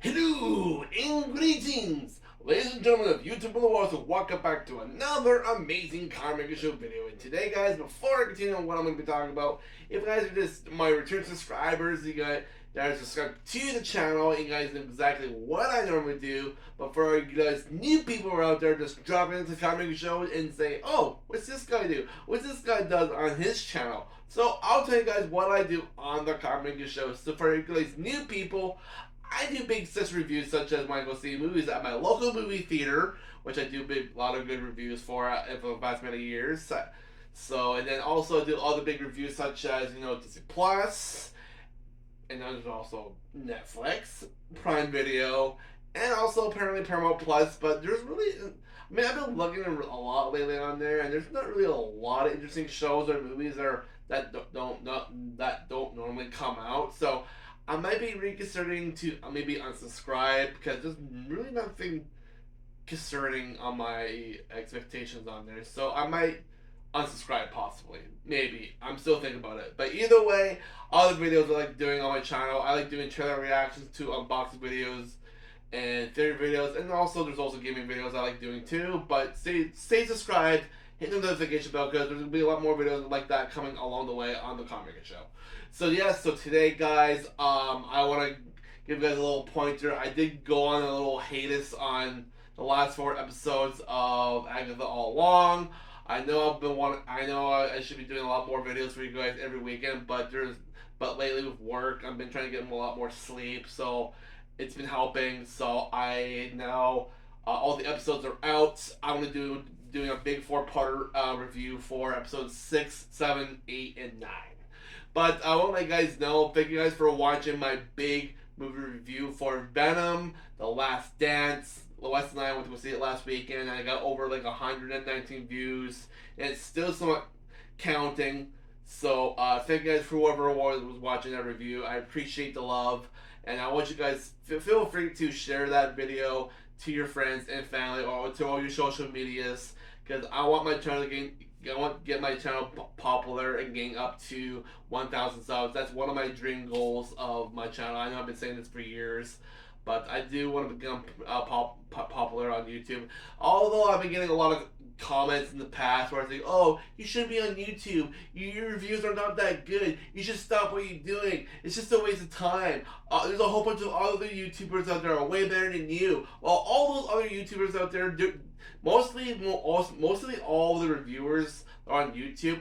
Hello and greetings, ladies and gentlemen of YouTube and the world. So welcome back to another amazing Car Maker Show video. And today, guys, before I continue on what I'm going to be talking about, if you guys are just my return subscribers, you guys subscribe to the channel, and you guys know exactly what I normally do. But for you guys new people who are out there, just drop into the Car Maker Show and say, "Oh, what's this guy do? What's this guy does on his channel?" So I'll tell you guys what I do on the Car Maker Show. So for you guys new people, I do big such reviews such as when I go see movies at my local movie theater, which I do a lot of good reviews for the past many years. So, and then also do other big reviews such as, Disney Plus, and then there's also Netflix, Prime Video, and also apparently Paramount Plus. But there's really, I've been looking a lot lately on there, and there's not really a lot of interesting shows or movies that don't normally come out. So I might be reconsidering to maybe unsubscribe because there's really nothing concerning on my expectations on there. So I might unsubscribe possibly. Maybe. I'm still thinking about it. But either way, all the videos I like doing on my channel, I like doing trailer reactions to unboxing videos and theory videos, and also there's also gaming videos I like doing too. But stay subscribed, hit the notification bell because there's gonna be a lot more videos like that coming along the way on the Comic Show. So yes, so today, guys, I want to give you guys a little pointer. I did go on a little hiatus on the last 4 episodes of Agatha All Along. I know I know I should be doing a lot more videos for you guys every weekend, but lately with work, I've been trying to get a lot more sleep, so it's been helping. So I now all the episodes are out. I'm gonna doing a big four-part review for episodes 6, 7, 8, and 9. But I want to let you guys know, thank you guys for watching my big movie review for Venom, The Last Dance. Wes and I went to go see it last weekend, and I got over like 119 views, and it's still somewhat counting. So thank you guys for whoever was watching that review. I appreciate the love, and I want you guys feel free to share that video to your friends and family or to all your social medias, because I want my channel to get my channel popular and getting up to 1,000 subs. That's one of my dream goals of my channel. I know I've been saying this for years, but I do want to become popular on YouTube. Although I've been getting a lot of comments in the past where I say, "Oh, you shouldn't be on YouTube. Your reviews are not that good. You should stop what you're doing. It's just a waste of time. There's a whole bunch of other YouTubers out there are way better than you." Well, all those other YouTubers out there mostly all the reviewers on YouTube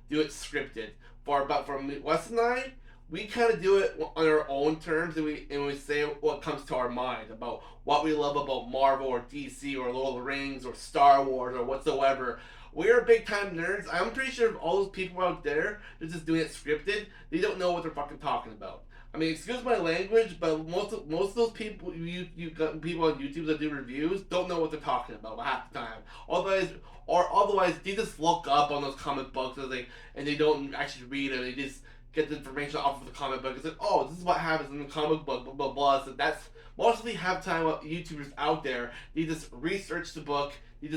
do it scripted. From Wes and I, we kind of do it on our own terms, and we say what comes to our mind about what we love about Marvel or DC or Lord of the Rings or Star Wars or whatsoever. We're big time nerds. I'm pretty sure all those people out there that's just doing it scripted, they don't know what they're fucking talking about. I mean, excuse my language, but most of those people you got people on YouTube that do reviews don't know what they're talking about half the time. Otherwise, they just look up on those comic books and they don't actually read it. They just get the information off of the comic book and say, "Oh, this is what happens in the comic book, blah blah blah." So that's mostly half the time what YouTubers out there. They just research the book. They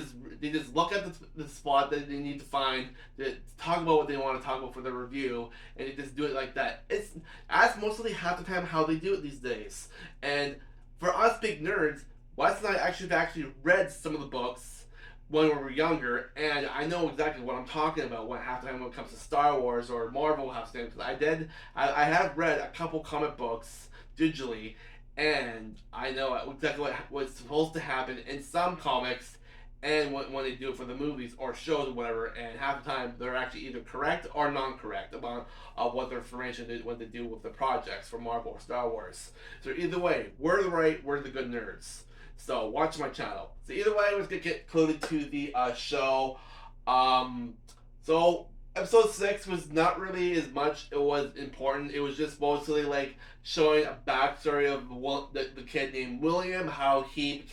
just look at the spot that they need to find to talk about what they want to talk about for their review, and they just do it like that. That's mostly half the time how they do it these days. And for us big nerds, Wes and I actually read some of the books when we were younger, and I know exactly what I'm talking about when half the time when it comes to Star Wars or Marvel half the time. Because I have read a couple comic books digitally, and I know exactly what's supposed to happen in some comics and when they do it for the movies or shows or whatever, and half the time they're actually either correct or non-correct about what their information is, what they do with the projects for Marvel or Star Wars. So either way, we're the right, we're the good nerds. So watch my channel. So either way, let's get included to the show. So episode 6 was not really as much. It was important. It was just mostly like showing a backstory of the kid named William, how he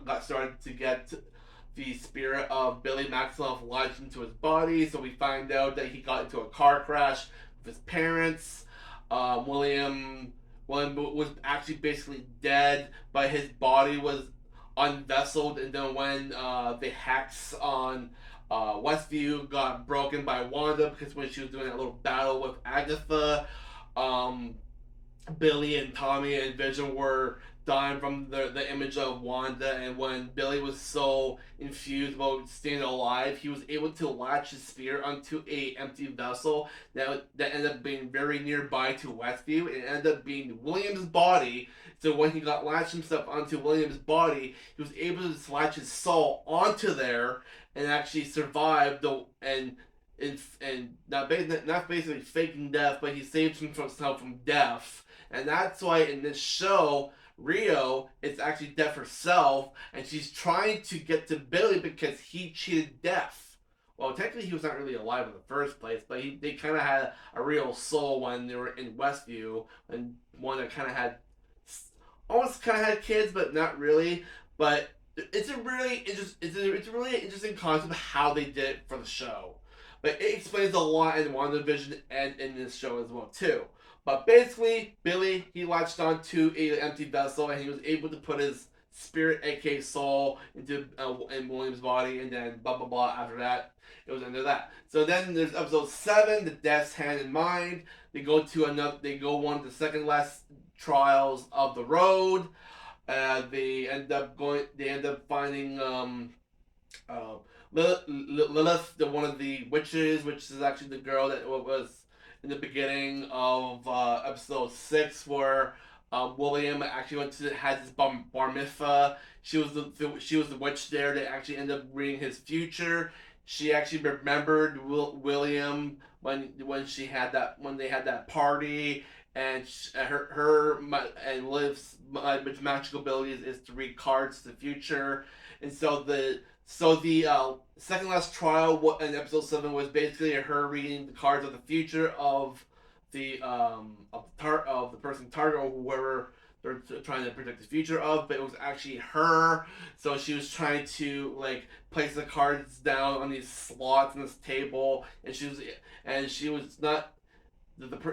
got started to get the spirit of Billy Maxwell lodged into his body. So we find out that he got into a car crash with his parents. William was actually basically dead, but his body was unvesseled, and then when the hex on Westview got broken by Wanda because when she was doing that little battle with Agatha, um, Billy and Tommy and Vision were dying from the image of Wanda, and when Billy was so infused about staying alive, he was able to latch his spear onto a empty vessel that ended up being very nearby to Westview. It ended up being William's body. So when he got latched himself onto William's body, he was able to latch his soul onto there and actually survive and not basically faking death, but he saved himself from death. And that's why in this show, Rio is actually Death herself, and she's trying to get to Billy because he cheated Death. Well, technically, he was not really alive in the first place, but they kind of had a real soul when they were in Westview, and one that kind of had almost kind of had kids, but not really. But it's a really interesting concept of how they did it for the show. But it explains a lot in WandaVision and in this show as well too. But basically, Billy he latched onto an empty vessel and he was able to put his spirit, aka soul, into in William's body, and then blah blah blah. After that, it was under that. So then there's episode 7, the Death's Hand in Mind. They go to another. They go one of the second last trials of the road. They end up going. They end up finding uh, Lilith, one of the witches, which is actually the girl that was in the beginning of episode 6, where William actually went to had his bar mitzvah. She was the witch there that actually ended up reading his future. She actually remembered William when they had that party, and her and Liv's magical abilities is to read cards to the future, and so the second last trial in episode 7 was basically her reading the cards of the future of the person target or whoever they're trying to predict the future of, but it was actually her. So she was trying to like place the cards down on these slots on this table, and she was not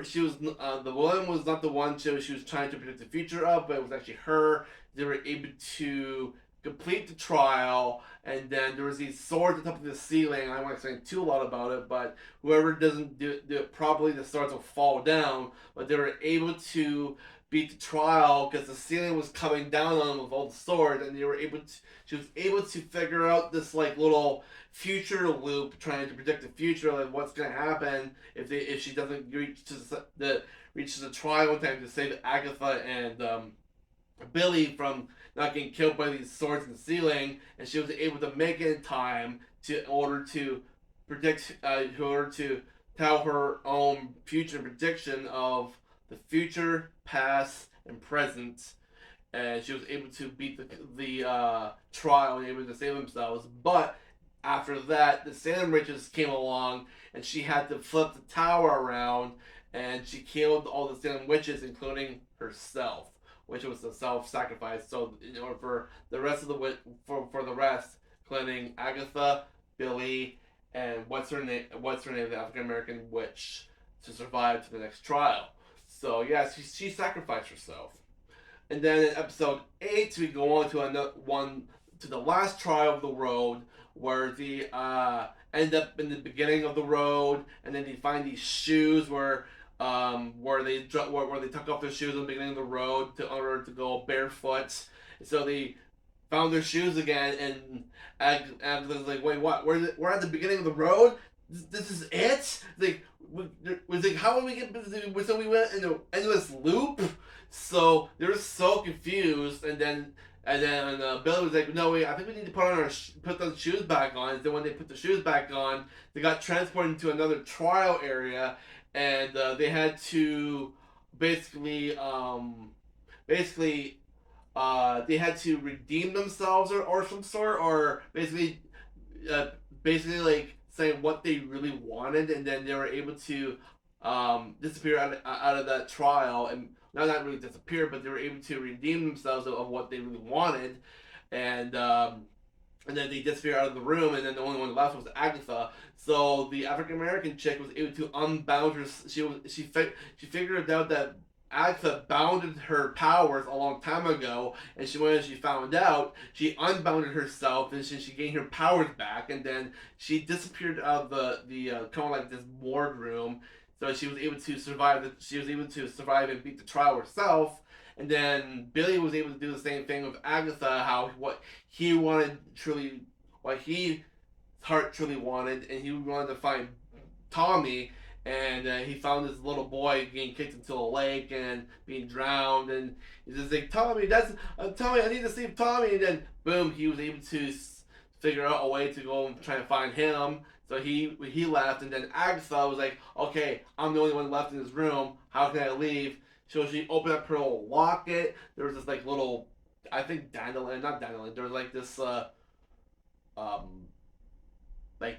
she was the woman was not the one she was trying to predict the future of, but it was actually her. They were able to complete the trial, and then there was these swords on top of the ceiling. I don't want to say too lot about it, but whoever doesn't do it properly, the swords will fall down. But they were able to beat the trial because the ceiling was coming down on them with all the swords, and they were able to. She was able to figure out this like little future loop, trying to predict the future, like what's gonna happen if she doesn't reach the trial in time to save Agatha and Billy from not getting killed by these swords in the ceiling, and she was able to make it in time to in order to predict, in order to tell her own future prediction of the future, past, and present. And she was able to beat the trial and able to save themselves. But after that, the Salem Witches came along, and she had to flip the tower around, and she killed all the Salem Witches, including herself, which was a self-sacrifice. So in order for the rest of the for the rest, including Agatha, Billy, and what's her name, the African American witch, to survive to the next trial. So yeah, she sacrificed herself. And then in episode 8, we go on to another one to the last trial of the road, where they end up in the beginning of the road, and then they find these shoes where they took off their shoes in the beginning of the road in order to go barefoot. So they found their shoes again, and Agatha's like, "Wait, what? We're at the beginning of the road. This is it?" Was like, "How did we get?" So we went into endless loop. So they were so confused, and then Billy was like, "No, wait, I think we need to put those shoes back on." And then when they put the shoes back on, they got transported to another trial area, and they had to basically, basically, they had to redeem themselves or some sort, or uh, basically like saying what they really wanted, and then they were able to disappear out of that trial, and not really disappear, but they were able to redeem themselves of what they really wanted, and and then they disappear out of the room, and then the only one left was Agatha. So the African American chick was able to unbound her. She figured out that Agatha bounded her powers a long time ago, and when she found out, she unbounded herself, and she gained her powers back, and then she disappeared out of the kind of like this ward room. so she was able to survive. She was able to survive and beat the trial herself. And then Billy was able to do the same thing with Agatha. How what he wanted truly, what he heart truly wanted, and he wanted to find Tommy, and he found this little boy getting kicked into a lake and being drowned, and he's just like, Tommy, that's Tommy, I need to save Tommy, and then boom, he was able to figure out a way to go and try to find him. So he left, and then Agatha was like, okay, I'm the only one left in this room. How can I leave? So she opened up her little locket. There was this like little, I think dandelion, not dandelion. There was like this um like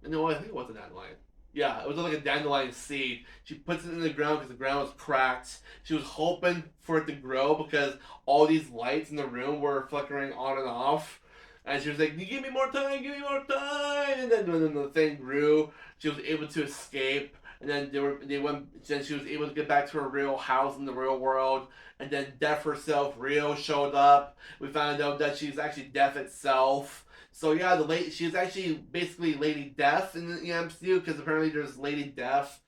no, I think it was a dandelion. Yeah, it was like a dandelion seed. She puts it in the ground because the ground was cracked. She was hoping for it to grow because all these lights in the room were flickering on and off. And she was like, "Give me more time, give me more time." And then when the thing grew, she was able to escape. And then they went. Then she was able to get back to her real house in the real world. And then Death herself, Rio, showed up. We found out that she's actually Death itself. So yeah, she's actually basically Lady Death in the MCU because apparently there's Lady Death,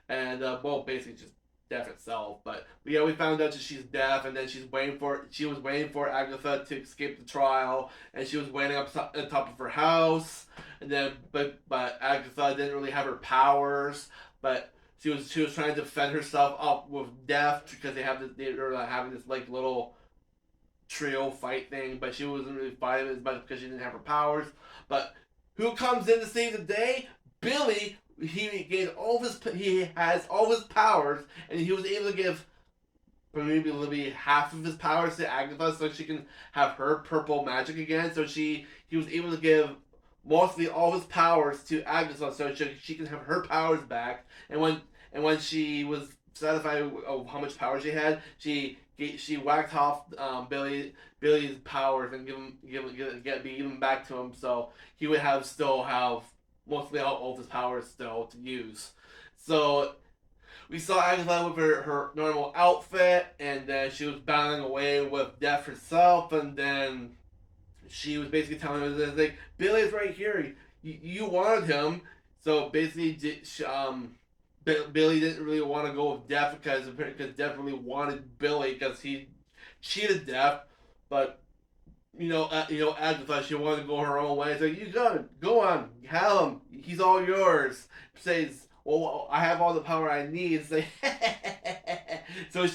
and well, basically just Death itself. But yeah, we found out that she's Death, and then she was waiting for Agatha to escape the trial, and she was waiting up on top of her house, and then but Agatha didn't really have her powers, but she was trying to defend herself up with Death because they were having this like little trio fight thing, but she wasn't really fighting as much because she didn't have her powers. But who comes in to save the day? Billy. He has all of his powers, and he was able to give maybe half of his powers to Agatha so she can have her purple magic again. So he was able to give mostly all his powers to Agatha so she can have her powers back. And when she was satisfied of how much power she had, she whacked off Billy's powers and give him back to him, so he would still have mostly all of his powers still to use. So we saw Agatha with her normal outfit, and then she was battling away with Death herself, and then she was basically telling us like Billy's right here. You wanted him, so basically, Billy didn't really want to go with Death because Death really wanted Billy because he cheated Death, but Agatha, she wanted to go her own way. So you go on, have him. He's all yours. Says, well, I have all the power I need. It's like, so,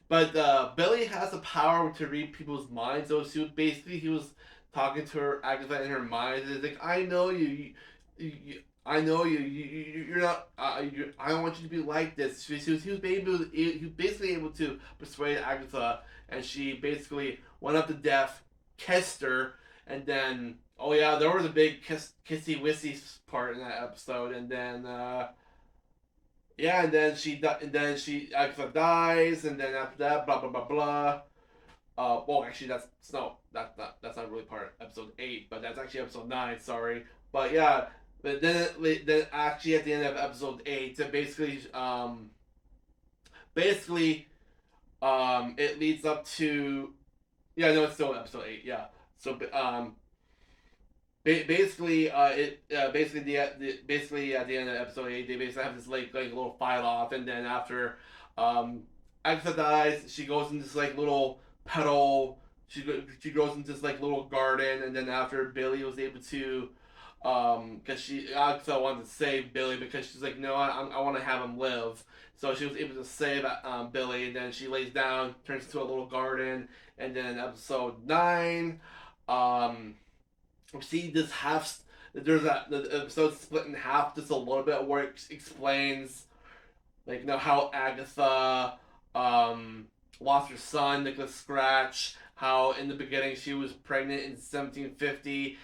but Billy has the power to read people's minds. So he was talking to Agatha in her mind. It's like, I know I know you're not. I don't want you to be like this. He was basically able to persuade Agatha, and she basically went up to Death, kissed her, and then oh yeah, there was a big kissy wissy part in that episode, and then yeah, and then she Agatha dies, and then after that, blah blah blah blah. Well, actually, that's not really part of episode 8, but that's actually episode 9. Sorry, but yeah. But then actually at the end of episode 8, it it leads up to yeah, no, it's still episode 8. Yeah, so basically basically at the end of episode 8, they basically have this like little fight off, and then after Agatha dies, she goes into this like little petal. She goes into this like little garden, and then after Billy was able to because Agatha wanted to save Billy because she's like, no, I want to have him live. So she was able to save Billy, and then she lays down, turns into a little garden, and then in episode 9, we see this half. The episode split in half just a little bit where it explains like how Agatha lost her son Nicholas Scratch. How in the beginning she was pregnant in 1750.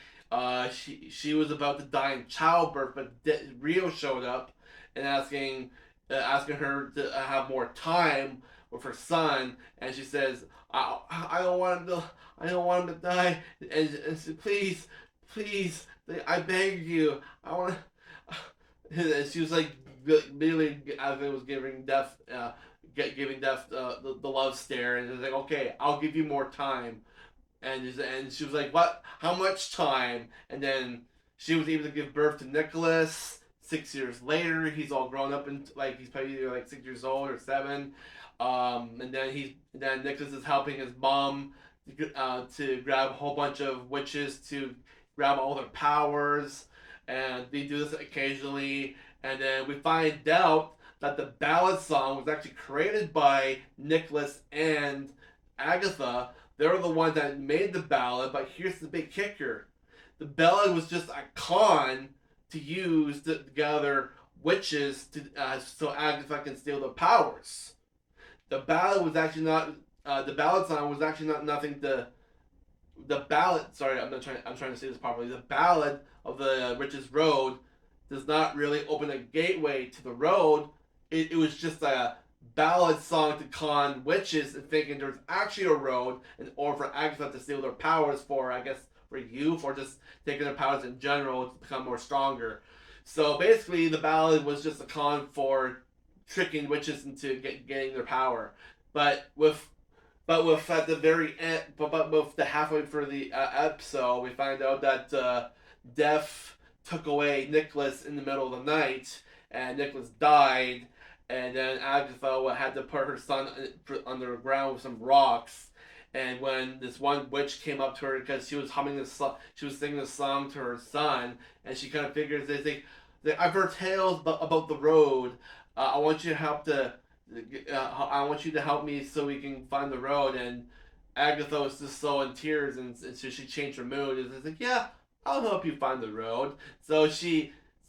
She was about to die in childbirth, but Rio showed up and asking her to have more time with her son, and she says, I don't want him to die, and she, please, I beg you, I want to. And she was like, literally, as it was giving Death, giving Death the love stare, and it was like, okay, I'll give you more time. And she was like, what? How much time? And then she was able to give birth to Nicholas. 6 years later, he's all grown up and like he's probably either like 6 years old or 7. And then Nicholas is helping his mom to grab a whole bunch of witches to grab all their powers, and they do this occasionally. And then we find out that the ballad song was actually created by Nicholas and Agatha. They were the ones that made the ballad, but here's the big kicker: the ballad was just a con to use to gather witches to so Agatha can steal their powers. The ballad was actually not the ballad song was actually not nothing to the ballad. Sorry, I'm trying to say this properly. The ballad of the Witch's Road does not really open a gateway to the road. It was just a ballad song to con witches and thinking there's actually a road, and or for Agatha to steal their powers for, I guess, for youth or just taking their powers in general to become more stronger. So basically, the ballad was just a con for tricking witches into getting their power. But with at the very end, but with the halfway for the episode, we find out that Death took away Nicholas in the middle of the night, and Nicholas died, and then Agatha had to put her son underground with some rocks. And when this one witch came up to her because she was humming this song, she was singing this song to her son, and she kind of figures I've heard tales about the road. I want you to I want you to help me so we can find the road. And Agatha was just so in tears, and so she changed her mood. It's like, yeah, I'll help you find the road. So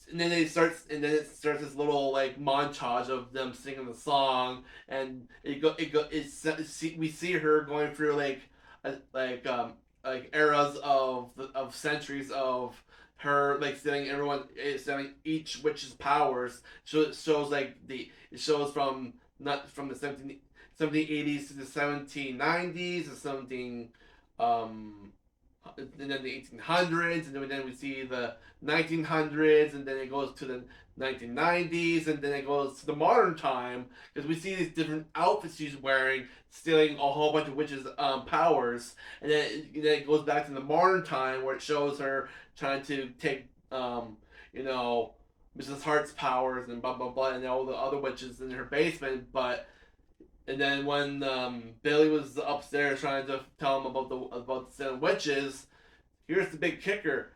and then it starts this little like montage of them singing the song, and we see her going through like eras of centuries of her like stealing each witch's powers. So it shows it shows from not from the 1780s to the 1790s, the 17 and then the 1800s, and then we see the 1900s, and then it goes to the 1990s, and then it goes to the modern time because we see these different outfits she's wearing, stealing a whole bunch of witches' powers, and then it goes back to the modern time where it shows her trying to take Mrs. Hart's powers and blah blah blah, and all the other witches in her basement, but. And then when Billy was upstairs trying to tell him about the 7 witches, here's the big kicker: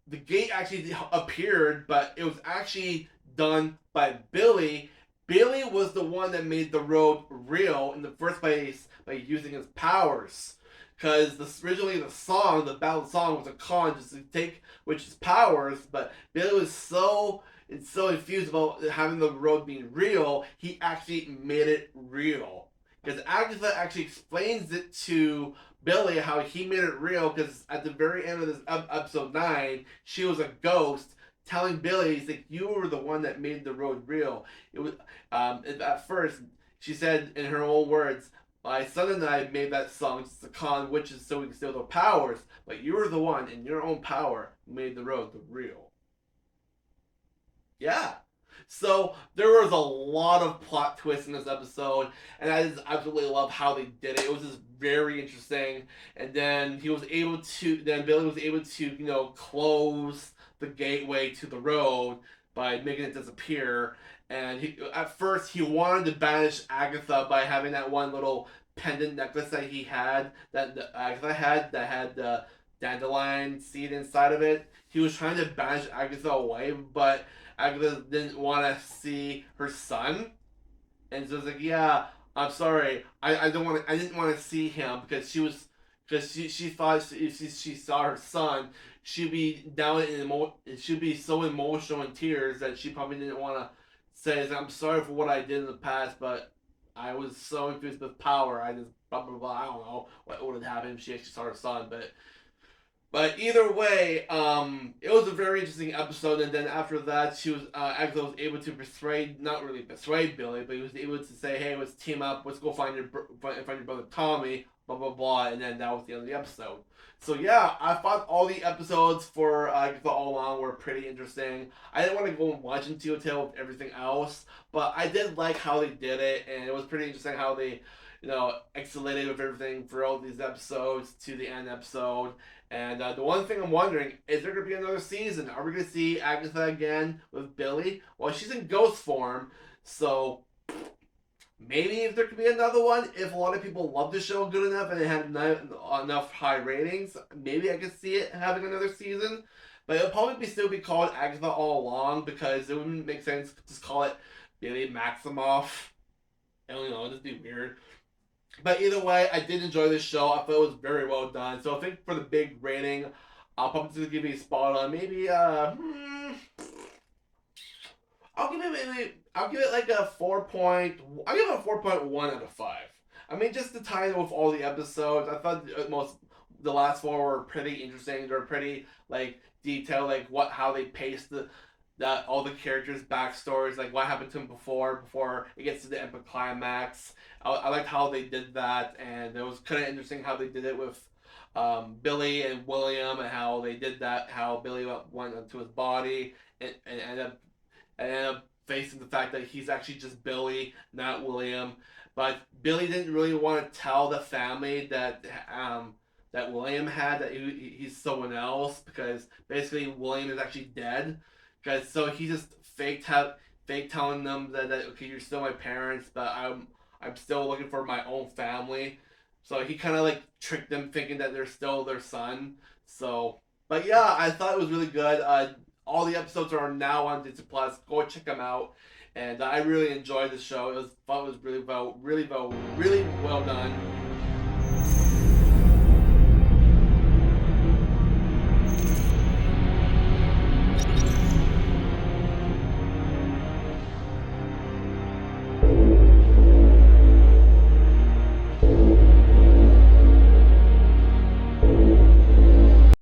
the gate actually appeared, but it was actually done by Billy. Billy was the one that made the road real in the first place by using his powers. Because originally the ballad song was a con just to take witches' powers, but Billy was so infused about having the road being real, he actually made it real. Because Agatha actually explains it to Billy how he made it real. Because at the very end of this episode 9, she was a ghost telling Billy, "He's like, you were the one that made the road real." It was at first she said in her own words, "My son and I made that song just to con witches so we can steal their powers, but you were the one in your own power who made the road real." Yeah. So there was a lot of plot twists in this episode, and I just absolutely love how they did it. It was just very interesting. And then Billy was able to, close the gateway to the road by making it disappear. And at first he wanted to banish Agatha by having that one little pendant necklace that Agatha had that had the dandelion seed inside of it. He was trying to banish Agatha away, but Agatha didn't want to see her son, and so it's like, yeah, I'm sorry, I didn't want to see him because she thought if she saw her son, she'd be she'd be so emotional in tears that she probably didn't want to say, "I'm sorry for what I did in the past, but I was so infused with power, I just blah blah blah." I don't know what would have happened if she actually saw her son, but either way, it was a very interesting episode. And then after that, Agatha was able to not really persuade Billy, but he was able to say, "Hey, let's team up. Let's go find your brother Tommy." Blah blah blah. And then that was the end of the episode. So yeah, I thought all the episodes for Agatha All Along were pretty interesting. I didn't want to go and watch into detail with everything else, but I did like how they did it, and it was pretty interesting how they excited with everything for all these episodes to the end episode. And the one thing I'm wondering, is there going to be another season? Are we going to see Agatha again with Billy? Well, she's in ghost form, so maybe if there could be another one, if a lot of people love the show good enough and it had enough high ratings, maybe I could see it having another season. But it'll probably still be called Agatha All Along because it wouldn't make sense to just call it Billy Maximoff. I don't know, it'd just be weird. But either way, I did enjoy this show. I thought it was very well done. So I think for the big rating, I'll probably give you a spot on maybe I'll give it like a 4 point. I'll give it a 4.1 out of 5. I mean, just the title with all the episodes. I thought the last four were pretty interesting. They're pretty like detailed, like how they paced that all the characters' backstories, like what happened to them before it gets to the epic climax. I liked how they did that, and it was kind of interesting how they did it with Billy and William, and how they did that. How Billy went into his body and ended up facing the fact that he's actually just Billy, not William. But Billy didn't really want to tell the family that William had that he's someone else, because basically William is actually dead. Because so he just fake telling them that okay, you're still my parents, but I'm still looking for my own family. So he kind of like tricked them, thinking that they're still their son. So, but yeah, I thought it was really good. All the episodes are now on Disney Plus. Go check them out. And I really enjoyed the show. Thought it was really well done.